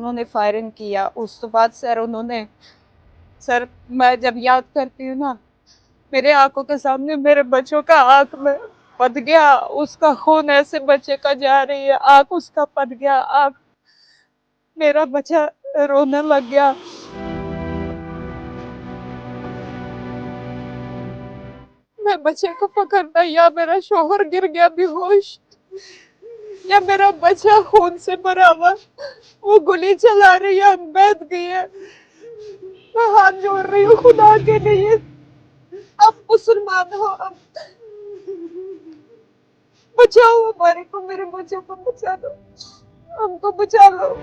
उन्होंने फायरिंग किया। उस तो बाद सर उन्होंने, सर मैं जब याद करती हूँ ना, मेरे आंखों के सामने मेरे बच्चों का आंख में पद गया, उसका खून ऐसे बच्चे का जा रही है, आंख उसका पद गया, आंख मेरा बच्चा रोने लग गया। मैं बच्चे को पकड़ना, या मेरा शोहर गिर गया बेहोश, या मेरा बच्चा खून से भरा हुआ वो गोली चला रही है, बैठ गई है। मैं हाथ जोड़ रही हूँ खुदा के लिए, अब मुसलमान हो, अब बचाओ हमारे को, मेरे बच्चों को बचा लो, हमको बचा लो।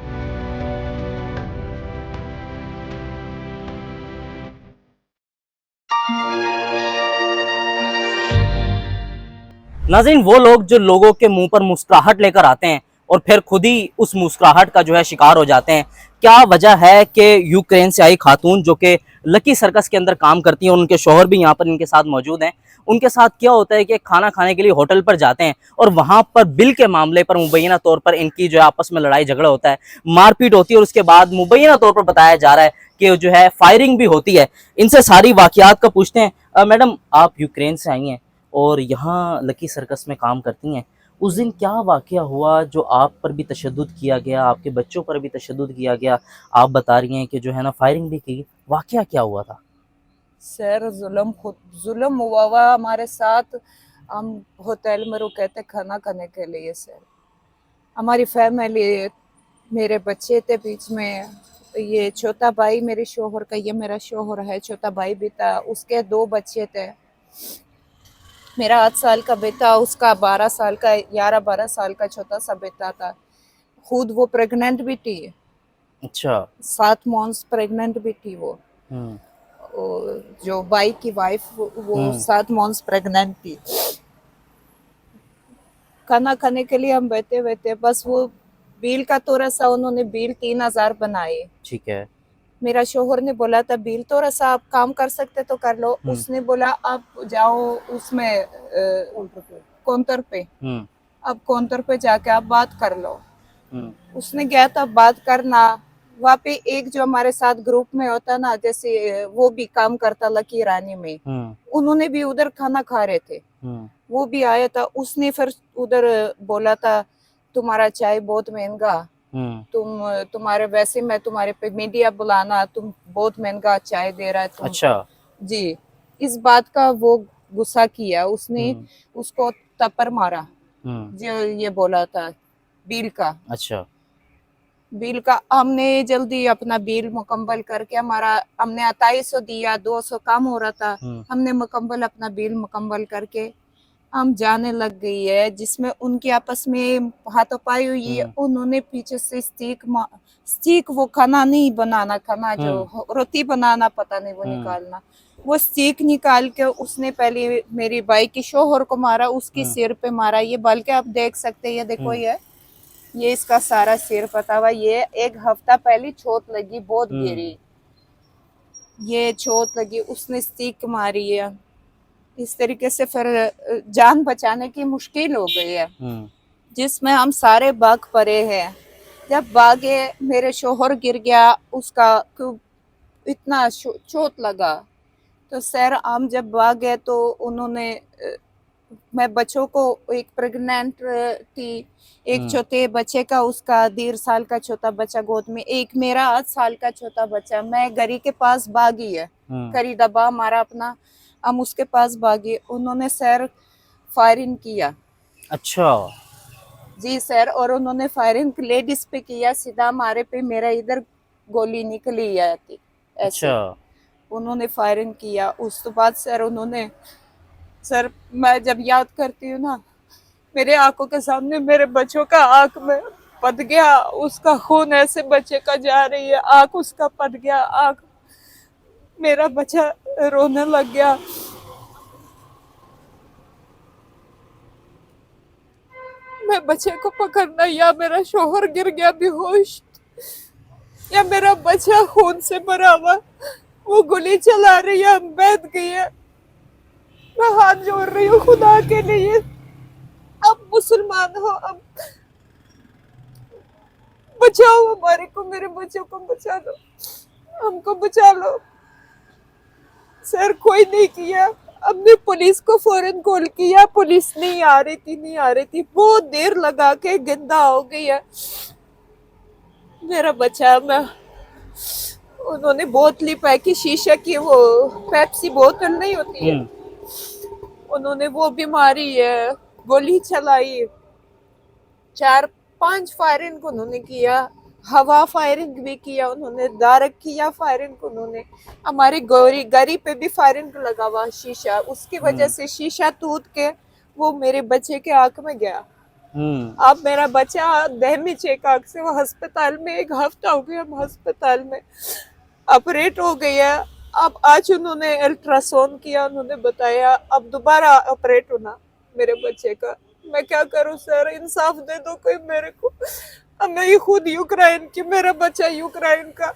नाज़रीन, वो लोग जो लोगों के मुंह पर मुस्कुराहट लेकर आते हैं और फिर खुद ही उस मुस्कुराहट का जो है शिकार हो जाते हैं। क्या वजह है कि यूक्रेन से आई खातून जो कि लकी सर्कस के अंदर काम करती हैं, उनके शौहर भी यहाँ पर इनके साथ मौजूद हैं, उनके साथ क्या होता है कि खाना खाने के लिए होटल पर जाते हैं और वहाँ पर बिल के मामले पर मुबैना तौर पर इनकी जो है आपस में लड़ाई झगड़ा होता है, मारपीट होती है और उसके बाद मुबैना तौर पर बताया जा रहा है कि जो है फायरिंग भी होती है। इनसे सारी वाक़यात का पूछते हैं। मैडम, आप यूक्रेन से आई हैं और यहाँ लकी सर्कस में काम करती हैं, उस दिन क्या वाक़या हुआ जो आप पर भी तशद्दुद किया गया, आपके बच्चों पर भी तशद्दुद किया गया? आप बता रही हैं कि जो है ना फायरिंग भी की, वाक़या क्या हुआ था? सर जुल्म हुआ हुआ हमारे साथ। हम होटल में रुके थे खाना खाने के लिए सर। हमारी फैमिली, मेरे बच्चे थे बीच में, ये छोटा भाई मेरे शोहर का, ये मेरा शोहर है, छोटा भाई भी था, उसके 2 बच्चे थे। मेरा 8 साल का बेटा, उसका 12 साल का, 11-12 साल का छोटा सा बेटा था। खुद वो प्रेग्नेंट भी थी, अच्छा। 7 मंथ्स प्रेग्नेंट भी थी वो। हुँ, जो भाई की वाइफ, वो हुँ, 7 मंथ्स प्रेग्नेंट थी। खाना खाने के लिए हम बैठे बैठे, बस वो बिल का थोड़ा सा उन्होंने बिल 3,000 बनाए। ठीक है। मेरा शोहर ने बोला था बिल थोड़ा सा आप काम कर सकते तो कर लो। हुँ, उसने बोला आप जाओ उसमें काउंटर पे, हुँ, अब काउंटर पे जाके आप बात कर लो। हुँ, उसने गया था बात करना। वहाँ पे एक जो हमारे साथ ग्रुप में होता ना, जैसे वो भी काम करता लकी रानी में, हुँ, उन्होंने भी उधर खाना खा रहे थे, हुँ, वो भी आया था। उसने फिर उधर बोला था तुम्हारा चाय बहुत महंगा, हुँ। तुम्हारे वैसे मैं तुम्हारे पे मीडिया बुलाना, तुम बहुत महंगा चाय दे रहा है तुम। अच्छा। जी, इस बात का वो गुस्सा किया उसने, हुँ, उसको थप्पड़ मारा। हुँ, जो ये बोला था बिल का, अच्छा। बिल का हमने जल्दी अपना बिल मुकम्मल करके, हमारा हमने 2800 दिया, 200 काम हो रहा था, हुँ, हमने मुकम्मल अपना बिल मुकम्मल करके हम जाने लग गई है। जिसमें उनकी आपस में हाथापाई हुई है। हुँ, उन्होंने पीछे से स्टिक वो खाना नहीं बनाना, खाना जो हुँ, रोटी बनाना पता नहीं, वो हुँ, निकालना, वो स्टिक निकाल के उसने पहले मेरी भाई के शोहर को मारा, उसके हुँ, सिर पे मारा। ये बल्कि आप देख सकते हैं, ये देखो, हुँ, ये इसका सारा सिर पता हुआ। ये 1 हफ्ता पहले चोट लगी, बहुत हुँ, गिरी, ये चोट लगी, उसने स्टिक मारी है। इस तरीके से फिर जान बचाने की मुश्किल हो गई है, हुँ, जिसमें हम सारे भाग पड़े हैं। जब भागे, मेरे शोहर गिर गया, उसका इतना चोट लगा। तो सर हम जब भागे तो उन्होंने मैं बच्चों को, एक प्रेग्नेंट थी, एक हुँ, छोटे बच्चे का, उसका 1.5 साल का छोटा बच्चा गोद में, एक मेरा 8 साल का छोटा बच्चा। मैं गरी के पास भागी है, हुँ। करी दबा मारा अपना, हम उसके पास भागे। उन्होंने सर फायरिंग किया। अच्छा, जी सर, और उन्होंने फायरिंग लेडीज पे किया, सीधा हमारे पे, मेरा इधर गोली निकली है थी अच्छा। ऐसे। उन्होंने फायरिंग किया। उस तो बाद सर उन्होंने, सर मैं जब याद करती हूँ ना, मेरे आंखों के सामने मेरे बच्चों का आंख में पद गया, उसका खून ऐसे बच्चे का जा रही है, आंख उसका पद गया, आंख मेरा बच्चा रोने लग गया। मैं बच्चे को पकड़ना, या मेरा शोहर गिर गया बेहोश, या मेरा बच्चा खून से भरा हुआ वो गोली चला रही है, बैठ गई है। मैं हाथ जोड़ रही हूँ खुदा के लिए, अब मुसलमान हो, अब बचाओ हमारे को, मेरे बच्चों को बचा लो, हमको बचा लो। सर कोई नहीं किया। हमने पुलिस को फौरन कॉल किया, पुलिस नहीं आ रही थी, नहीं आ रही थी, बहुत देर लगा के गंदा हो गई है मेरा बच्चा। मैं उन्होंने बोतली पैकी शीशे की, वो पेप्सी बोतल नहीं होती है, उन्होंने वो भी मारी है, गोली चलाई, 4-5 फायरिंग उन्होंने किया, हवा फायरिंग भी किया उन्होंने, डायरेक्ट किया फायरिंग उन्होंने। हमारी गौरी गरी पे भी फायरिंग लगा हुआ शीशा, उसकी वजह से शीशा टूट के वो मेरे बच्चे के आंख में गया। अब मेरा बच्चा दहमी चेक आंख से, वो अस्पताल में 1 हफ्ता हो गया, हम अस्पताल में ऑपरेट हो गई है। अब आज उन्होंने अल्ट्रासाउंड किया, उन्होंने बताया अब दोबारा ऑपरेट होना मेरे बच्चे का। मैं क्या करूं सर, इंसाफ दे दो कोई मेरे को। अब मैं ये खुद यूक्रेन की, मेरा बच्चा यूक्रेन का,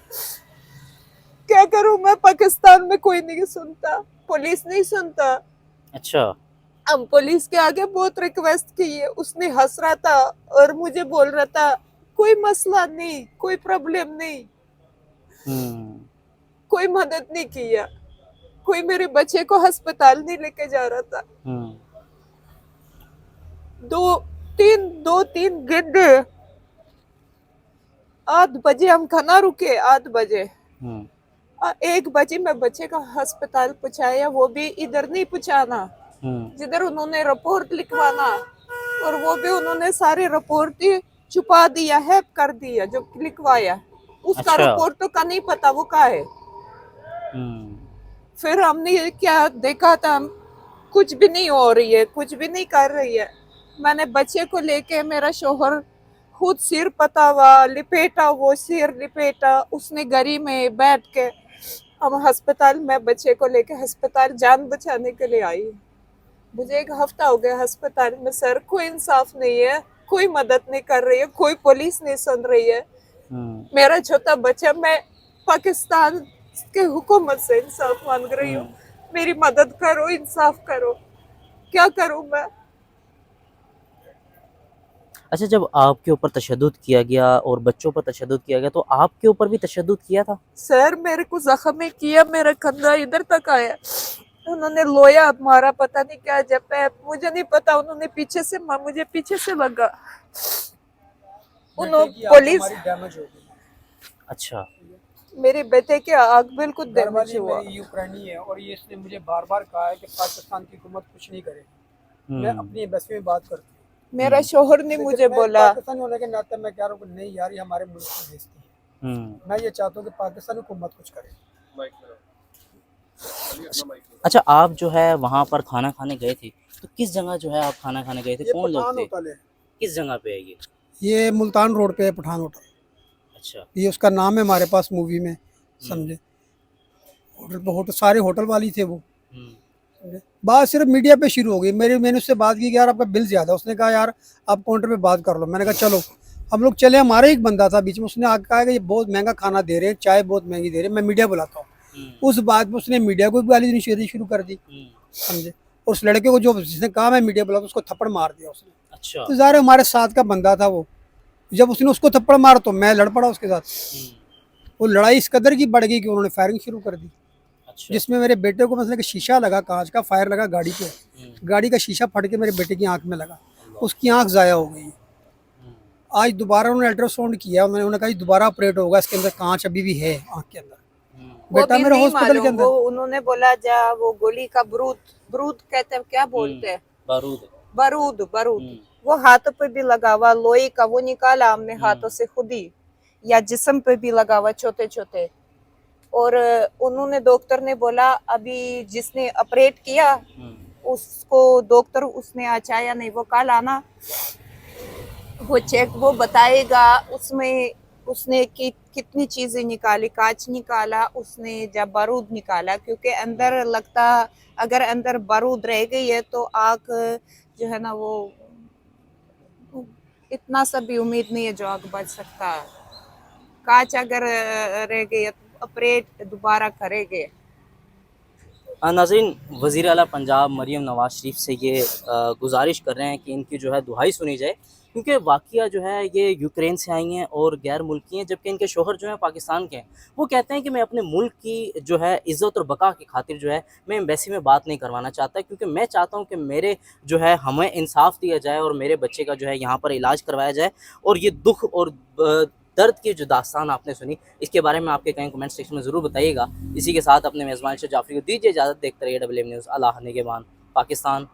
क्या करूं मैं। पाकिस्तान में कोई नहीं सुनता, पुलिस नहीं सुनता। अच्छा। हम पुलिस के आगे बहुत रिक्वेस्ट की है, उसने हंस रहा था और मुझे बोल रहा था कोई मसला नहीं, कोई प्रॉब्लम नहीं, कोई मदद नहीं किया, कोई मेरे बच्चे को अस्पताल नहीं लेके जा रहा था। 2-3 घंटे, 8 बजे हम खाना रुके, 8 बजे, 1 बजे मैं बच्चे का अस्पताल पहुंचाया, वो भी इधर नहीं पहुंचाना जिधर उन्होंने रिपोर्ट लिखवाना, और वो भी उन्होंने सारी रिपोर्ट ही छुपा दिया, हैक कर दिया जो लिखवाया, उसका अच्छा। रिपोर्ट तो का नहीं पता वो का है। फिर हमने क्या देखा था, हम कुछ भी नहीं हो रही है, कुछ भी नहीं कर रही है। मैंने बच्चे को लेके, मेरा शोहर खुद सिर पता हुआ लिपेटा, वो सिर लिपेटा उसने गरी में बैठ के, हम अस्पताल में बच्चे को लेके अस्पताल जान बचाने के लिए आई। मुझे 1 हफ्ता हो गया अस्पताल में सर, कोई इंसाफ नहीं है, कोई मदद नहीं कर रही है, कोई पुलिस नहीं सुन रही है। मेरा छोटा बच्चा, मैं पाकिस्तान के हुकूमत से इंसाफ मांग रही हूँ, मेरी मदद करो, इंसाफ करो, क्या करूं मैं। अच्छा, जब आपके ऊपर तशद्दुद किया गया और बच्चों पर तशद्दुद किया गया, तो आपके ऊपर भी तशद्दुद किया था? सर मेरे को जख्म किया, मेरा कंधा इधर तक आया, उन्होंने लोया मारा, पता नहीं क्या, जब मुझे नहीं पता, उन्होंने पीछे से, मुझे पीछे से लगा, उन्होंने पुलिस। डैमेज हो गई। अच्छा। मेरे बेटे के आग बिल्कुल डैमेज हुआ। यूक्रेनी है और ये इसने मुझे बार बार कहा है कि पाकिस्तान की हुकूमत कुछ नहीं करेगी। मैं अपनी एम्बेसी में बात करती हूँ, मेरा शोहर ने मुझे बोला, पाकिस्तान होने के नाते मैं कह रहा हूँ नहीं यार, ये हमारे मुल्क की बेइज्जती है। मैं ये चाहता हूँ कि पाकिस्तान हुकूमत कुछ करे। अच्छा, आप जो है वहाँ पर खाना खाने गए थे, तो किस जगह जो है आप खाना खाने गए थे, कौन लोग थे, किस जगह पे है ये मुल्तान रोड पे है पठान होटल। अच्छा। ये उसका नाम है हमारे पास मूवी में, समझे। होटल सारे होटल वाली थे वो। बात सिर्फ मीडिया पे शुरू हो गई, मैंने उससे बात की कि यार आपका बिल ज्यादा, उसने कहा यार आप काउंटर पे बात कर लो। मैंने कहा चलो, हम लोग चले, हमारा एक बंदा था बीच में, उसने आगे कहा कि ये बहुत महंगा खाना दे रहे हैं, चाय बहुत महंगी दे रहे हैं, मैं मीडिया बुलाता हूँ। उस बात में उसने मीडिया को भी गाली देनी शुरू कर दी, समझे। और उस लड़के को जो जिसने कहा मैं मीडिया बुलाता, उसको थप्पड़ मार दिया उसने। अच्छा। तो ज़ाहिर हमारे साथ का बंदा था वो, जब उसने उसको थप्पड़ मारा तो मैं लड़ पड़ा उसके साथ। वो लड़ाई इस कदर की बढ़ गई कि उन्होंने फायरिंग शुरू कर दी। अच्छा। जिसमें मेरे बेटे को मतलब कि शीशा लगा, कांच का फायर लगा गाड़ी पे, गाड़ी का शीशा फट के मेरे बेटे की आंख में लगा, उसकी आंख ज़ाया हो गई। आज दोबारा उन्होंने अल्ट्रासाउंड किया, उन्होंने कहा दोबारा ऑपरेट होगा, इसके अंदर कांच अभी भी है आंख के अंदर। बेटा मेरा हॉस्पिटल के अंदर। उन्होंने बोला जा वो गोली का बारूद कहते हैं, क्या बोलते हैं, बारूद वो हाथों पे भी लगा हुआ, लोहे का, वो निकाला हमने हाथों से खुद ही, या जिस्म पे भी लगा हुआ छोटे छोटे। और उन्होंने, डॉक्टर ने बोला अभी जिसने ऑपरेट किया उसको डॉक्टर उसने आचाया नहीं, वो कल आना, वो चेक वो बताएगा, उसमें उसने कितनी चीजें निकाली, कांच निकाला उसने, जब बारूद निकाला, क्योंकि अंदर लगता अगर अंदर बारूद रह गई है तो आग जो है ना, वो इतना सा भी उम्मीद नहीं है जो आग बच सकता है। कांच अगर रह गई है तो ऑपरेट दोबारा करेंगे। नाज़रीन, वज़ीर आला पंजाब मरीम नवाज़ शरीफ से ये गुजारिश कर रहे हैं कि इनकी जो है दुहाई सुनी जाए, क्योंकि वाक़या जो है ये यूक्रेन से आई हैं और गैर मुल्की हैं, जबकि इनके शौहर जो हैं पाकिस्तान के हैं। वो कहते हैं कि मैं अपने मुल्क की जो है इज़्ज़त और बका की खातिर जो है मैं एम्बेसी में बात नहीं करवाना चाहता, क्योंकि मैं चाहता हूँ कि मेरे जो है हमें इंसाफ़ दिया जाए और मेरे बच्चे का जो है यहाँ पर इलाज करवाया जाए। और ये दुःख और दर्द की जो दास्तान आपने सुनी, इसके बारे में आपके कहीं कमेंट सेक्शन में ज़रूर बताइएगा। इसी के साथ अपने मेज़बान जाफ़री को दीजिए इजाज़त। देखते रहिए WM न्यूज़। अल्लाह निगहबान। पाकिस्तान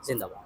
जिंदाबाद।